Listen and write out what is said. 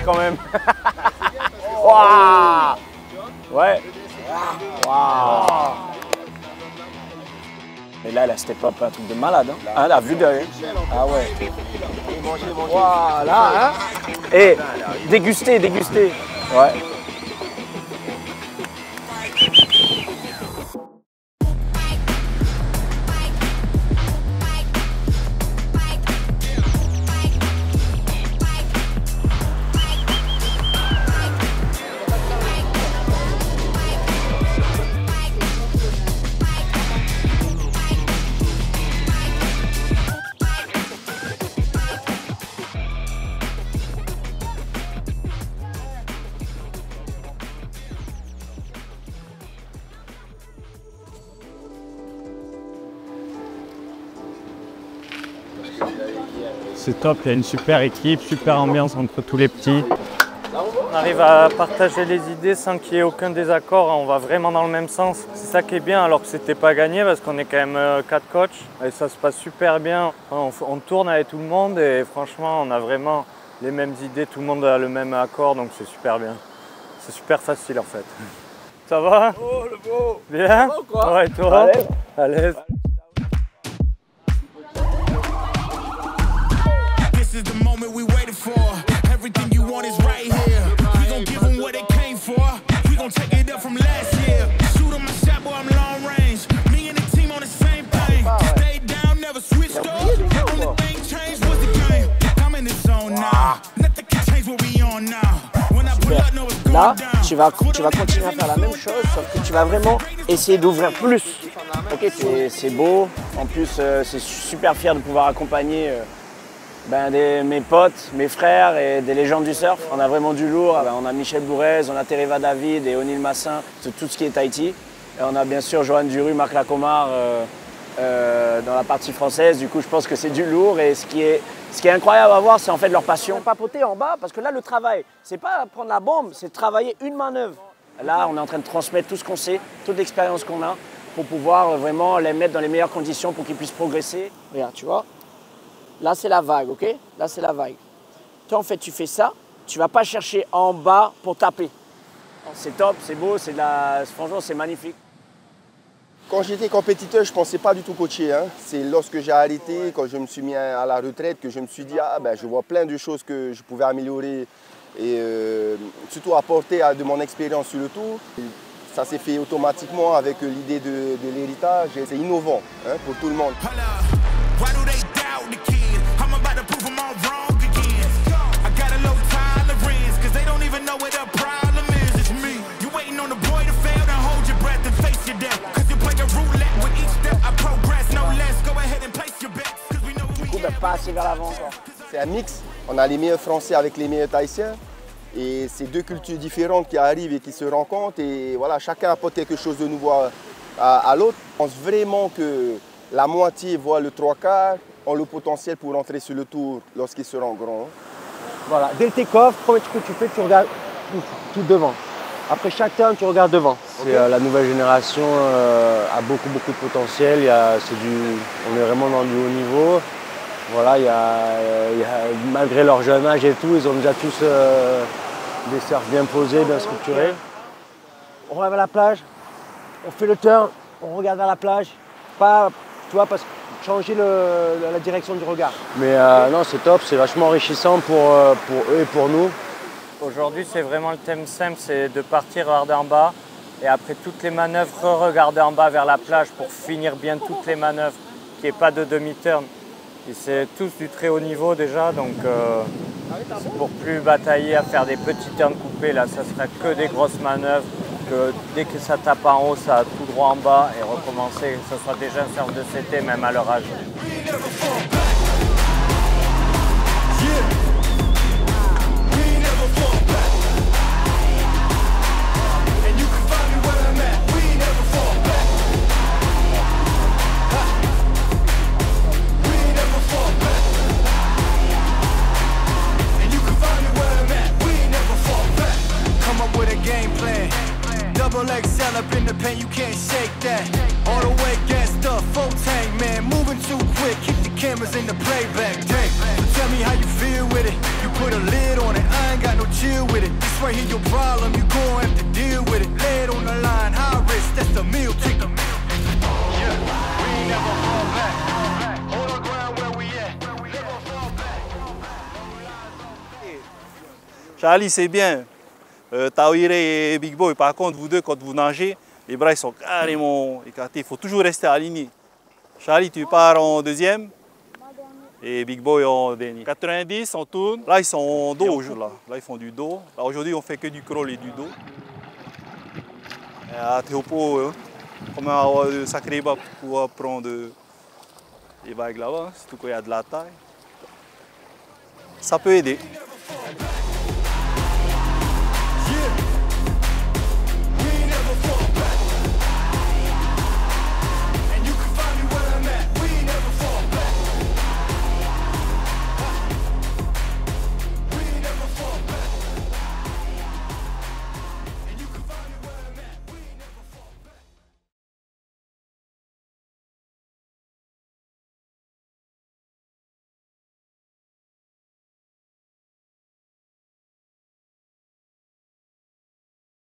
quand même. Waouh. Ouais. Waouh. Et là, step up, un truc de malade. Hein. Ah, la vue d'œil. Ah ouais. Voilà. Hein. Et déguster. Ouais. C'est top, il y a une super équipe, super ambiance entre tous les petits. On arrive à partager les idées sans qu'il y ait aucun désaccord, on va vraiment dans le même sens. C'est ça qui est bien alors que c'était pas gagné parce qu'on est quand même 4 coachs et ça se passe super bien. On tourne avec tout le monde et franchement on a vraiment les mêmes idées, tout le monde a le même accord donc c'est super bien. C'est super facile en fait. Ça va? Oh le beau! Bien? Quoi? Ouais, toi? À l'aise. This is the moment we waited for. Everything you want is right here. We gon' give them what they came for. We gon' take it up from last year. Shoot 'em my shot, boy, I'm long range. Me and the team on the same thing. Stay down, never switched up. Only thing changed was the game. I'm in the zone now. Nothing can change what we on now. When I pull up, no it's going Là, down. tu vas continuer à faire la même chose, sauf que tu vas vraiment essayer d'ouvrir plus. Ok, c'est beau. En plus, c'est super fier de pouvoir accompagner mes potes, mes frères et des légendes du surf. On a vraiment du lourd. On a Michel Bourrez, on a Tereva David et O'Neill Massin, tout ce qui est Tahiti. Et on a bien sûr Johan Duru, Marc Lacomar dans la partie française. Du coup, je pense que c'est du lourd. Et ce qui est incroyable à voir, c'est en fait leur passion. Papoter en bas, parce que là, le travail, c'est pas prendre la bombe, c'est travailler une manœuvre. Là, on est en train de transmettre tout ce qu'on sait, toute l'expérience qu'on a, pour pouvoir vraiment les mettre dans les meilleures conditions pour qu'ils puissent progresser. Regarde, tu vois, là, c'est la vague, ok? Là, c'est la vague. Toi, en fait, tu fais ça, tu vas pas chercher en bas pour taper. C'est top, c'est beau, franchement, c'est magnifique. Quand j'étais compétiteur, je ne pensais pas du tout coacher. Hein. C'est lorsque j'ai arrêté, quand je me suis mis à la retraite, que je me suis dit je vois plein de choses que je pouvais améliorer et surtout apporter de mon expérience sur le tour. Et ça s'est fait automatiquement avec l'idée de l'héritage et c'est innovant pour tout le monde. Pas assez vers l'avant. C'est un mix. On a les meilleurs Français avec les meilleurs Tahitiens. Et c'est deux cultures différentes qui arrivent et qui se rencontrent. Et voilà, chacun apporte quelque chose de nouveau à l'autre. Je pense vraiment que la moitié, voire le 3/4, ont le potentiel pour entrer sur le tour lorsqu'ils seront grands. Voilà, dès le take-off, premier truc que tu fais, tu regardes tout devant. Après chaque turn, tu regardes devant. La nouvelle génération a beaucoup de potentiel. On est vraiment dans du haut niveau. Voilà, malgré leur jeune âge et tout, ils ont déjà tous des surfs bien posés, bien structurés. On regarde à la plage, on fait le turn, on regarde vers la plage. Pas, tu vois, parce que changer la direction du regard. Mais non, c'est top, c'est vachement enrichissant pour eux et pour nous. Aujourd'hui, c'est vraiment le thème simple, c'est de partir regarder en bas et après toutes les manœuvres, re-regarder en bas vers la plage pour finir bien toutes les manœuvres, qu'il n'y ait pas de demi-turn. Et c'est tous du très haut niveau déjà, donc c'est pour plus batailler à faire des petits turns coupés. Là, ça sera que des grosses manœuvres, que dès que ça tape en haut, ça va tout droit en bas et recommencer, que ce soit déjà un surf de CT, même à leur âge. Double XL up in the paint, you can't shake that. All the way gassed up, full tank, man, moving too quick. Keep the cameras in the playback. Take tell me how you feel with it. You put a lid on it, I ain't got no chill with it. This right here your problem, you gon' have to deal with it. Lay it on the line, high risk, that's the meal ticket. Yeah, we ain't never fall back. Hold our ground where we at. Never fall back. Charlie, c'est bien. Taouire et Big Boy, par contre, vous deux, quand vous nagez, les bras ils sont carrément écartés. Il faut toujours rester aligné. Charlie, tu pars en deuxième et Big Boy en dernier. 90, on tourne. Là, ils sont en dos. Là, ils font du dos. Aujourd'hui, on fait que du crawl et du dos. À Théopo, comme un sacré bas pour pouvoir prendre les vagues là-bas, surtout quand il y a de la taille. Ça peut aider.